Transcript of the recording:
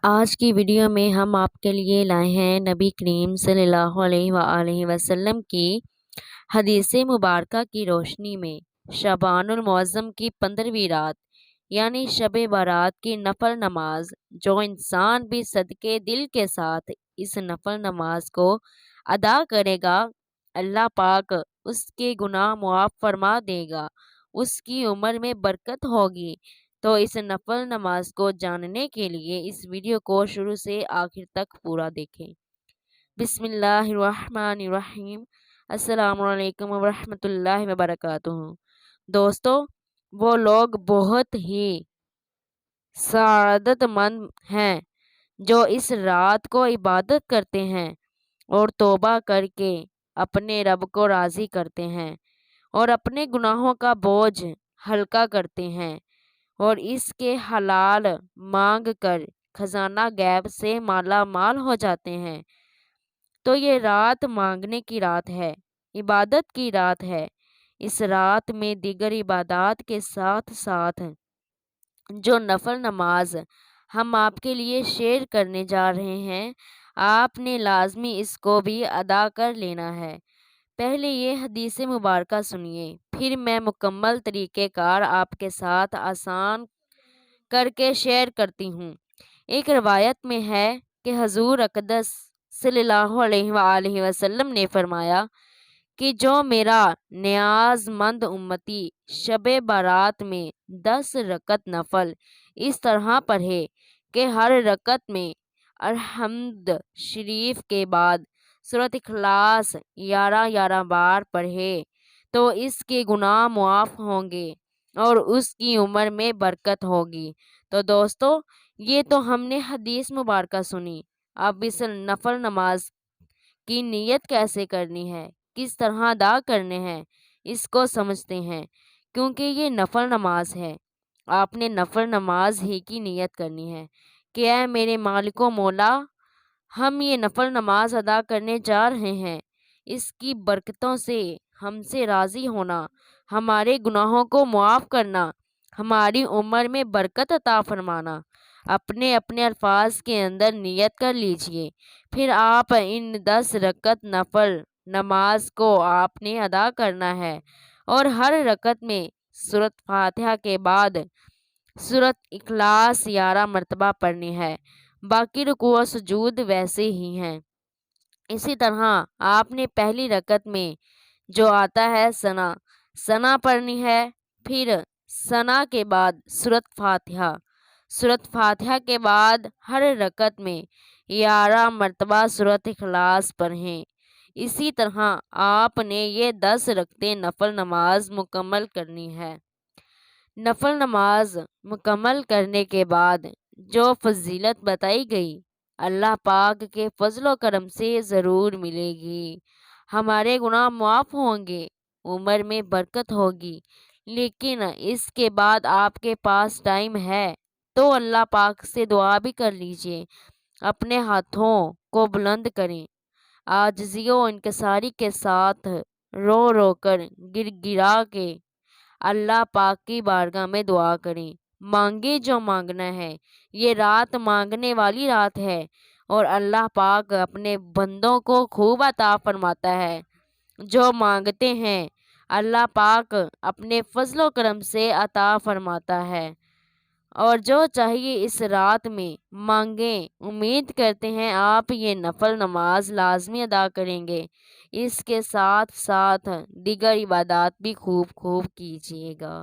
آج کی ویڈیو میں ہم آپ کے لیے لائے ہیں نبی کریم صلی اللہ علیہ وآلہ وسلم کی حدیث مبارکہ کی روشنی میں شعبان المعظم کی 15ویں رات یعنی شب برات کی نفل نماز، جو انسان بھی صدقے دل کے ساتھ اس نفل نماز کو ادا کرے گا، اللہ پاک اس کے گناہ معاف فرما دے گا، اس کی عمر میں برکت ہوگی۔ تو اس نفل نماز کو جاننے کے لیے اس ویڈیو کو شروع سے آخر تک پورا دیکھیں۔ بسم اللہ الرحمن الرحیم۔ السلام علیکم ورحمۃ اللہ وبرکاتہ۔ دوستو، وہ لوگ بہت ہی سعادت مند ہیں جو اس رات کو عبادت کرتے ہیں اور توبہ کر کے اپنے رب کو راضی کرتے ہیں اور اپنے گناہوں کا بوجھ ہلکا کرتے ہیں اور اس کے حلال مانگ کر خزانہ غیب سے مالا مال ہو جاتے ہیں۔ تو یہ رات مانگنے کی رات ہے، عبادت کی رات ہے۔ اس رات میں دیگر عبادات کے ساتھ ساتھ جو نفل نماز ہم آپ کے لیے شیئر کرنے جا رہے ہیں، آپ نے لازمی اس کو بھی ادا کر لینا ہے۔ پہلے یہ حدیث مبارکہ سنیے، پھر میں مکمل طریقہ کار آپ کے ساتھ آسان کر کے شیئر کرتی ہوں۔ ایک روایت میں ہے کہ حضور اقدس صلی اللہ علیہ وآلہ وسلم نے فرمایا کہ جو میرا نیاز مند امتی شب برات میں 10 رکعت نفل اس طرح پڑھے کہ ہر رکعت میں الحمد شریف کے بعد سورۃ اخلاص 11 بار پڑھے تو اس کے گناہ معاف ہوں گے اور اس کی عمر میں برکت ہوگی۔ تو دوستو، یہ تو ہم نے حدیث مبارکہ سنی۔ اب اس نفل نماز کی نیت کیسے کرنی ہے، کس طرح ادا کرنے ہیں، اس کو سمجھتے ہیں۔ کیونکہ یہ نفل نماز ہے، آپ نے نفل نماز ہی کی نیت کرنی ہے کہ اے میرے مالک و مولا، ہم یہ نفل نماز ادا کرنے جا رہے ہیں، اس کی برکتوں سے ہم سے راضی ہونا، ہمارے گناہوں کو معاف کرنا، ہماری عمر میں برکت عطا فرمانا۔ اپنے اپنے الفاظ کے اندر نیت کر لیجئے، پھر آپ ان 10 رکعت نفل نماز کو آپ نے ادا کرنا ہے اور ہر رکعت میں سورۃ فاتحہ کے بعد سورۃ اخلاص 11 مرتبہ پڑھنی ہے۔ باقی رکوع و سجود ویسے ہی ہیں۔ اسی طرح آپ نے پہلی رکعت میں جو آتا ہے ثنا پڑھنی ہے، پھر ثنا کے بعد سورۃ فاتحہ کے بعد ہر رکعت میں 11 مرتبہ سورۃ اخلاص پڑھیں۔ اسی طرح آپ نے یہ 10 رکعتیں نفل نماز مکمل کرنی ہے۔ نفل نماز مکمل کرنے کے بعد جو فضیلت بتائی گئی، اللہ پاک کے فضل و کرم سے ضرور ملے گی۔ ہمارے گناہ معاف ہوں گے، عمر میں برکت ہوگی۔ لیکن اس کے بعد آپ کے پاس ٹائم ہے تو اللہ پاک سے دعا بھی کر لیجئے۔ اپنے ہاتھوں کو بلند کریں، عاجزی و انکساری کے ساتھ رو رو کر گر گرا کے اللہ پاک کی بارگاہ میں دعا کریں۔ مانگے جو مانگنا ہے، یہ رات مانگنے والی رات ہے اور اللہ پاک اپنے بندوں کو خوب عطا فرماتا ہے۔ جو مانگتے ہیں اللہ پاک اپنے فضل و کرم سے عطا فرماتا ہے، اور جو چاہیے اس رات میں مانگیں۔ امید کرتے ہیں آپ یہ نفل نماز لازمی ادا کریں گے، اس کے ساتھ ساتھ دیگر عبادات بھی خوب کیجیے گا۔